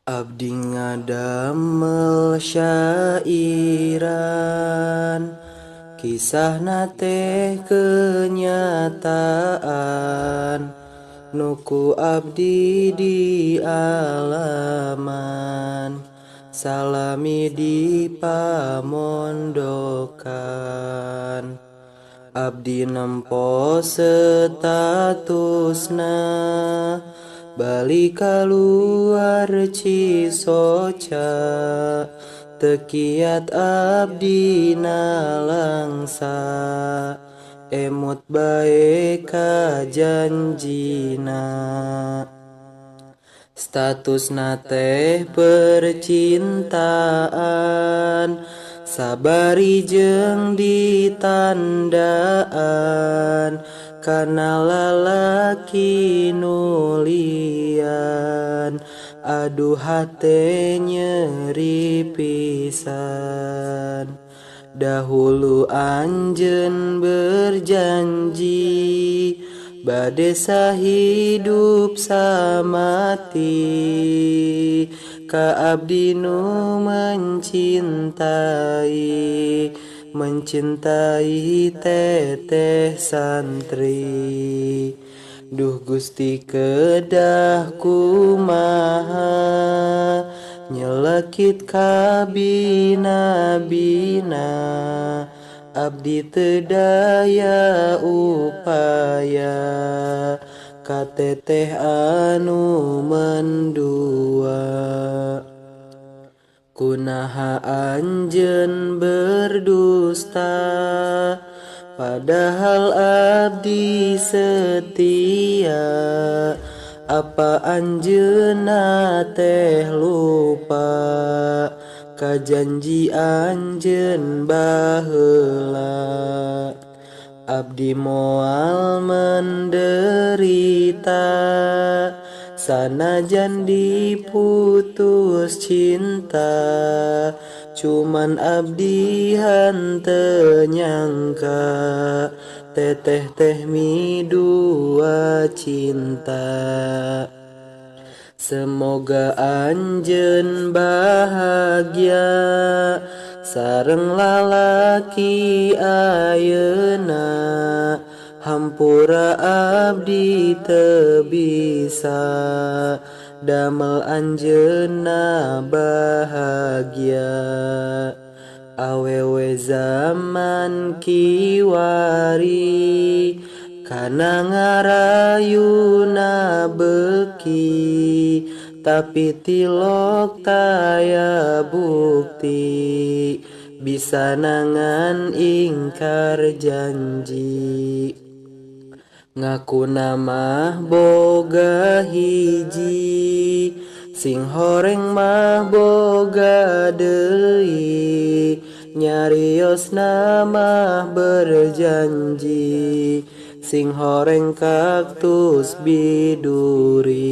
Abdi ngadamel syairan, kisah teh kenyataan, nuku abdi di alaman, salami di pamondokan. Abdi nempo statusna, balik keluar Cisoca, tekiat abdi nalangsa, emut bae ka janjina. Status teh percintaan, sabari jeung ditandaan, kana lalaki nulian, aduh hate nyeri pisan. Dahulu anjeun berjanji, bade sahidup samati, ka abdi nu mencintai teteh santri. Duh Gusti kedah kumaha, nyelekit ka bina-bina, abdi teu daya upaya, ka teteh anu mendua. Kunaha anjeun berdusta, padahal abdi setia. Apa anjeunna teh lupa, ka janji anjeun baheula. Abdi moal menderita, sanajan diputus cinta, cuman abdi henteu nyangka, teteh teh midua cinta. Semoga anjeun bahagia, sareng lalaki ayeuna, hampura abdi teu bisa, damel anjeunna bahagia. Awewe zaman kiwari, kana ngarayuna beuki, tapi tilok taya bukti, bisa nangan ingkar janji. Ngaku namah boga hiji, sing horeng mah boga deui, nyariosna mah berjanji, sing horeng kaktus biduri.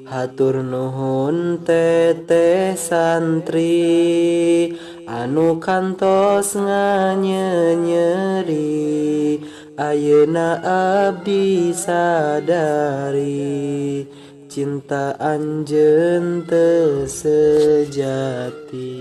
Hatur nuhun teteh santri, anu kantos nganyenyeri, ayeuna abdi sadari, cinta anjeun teu sejati.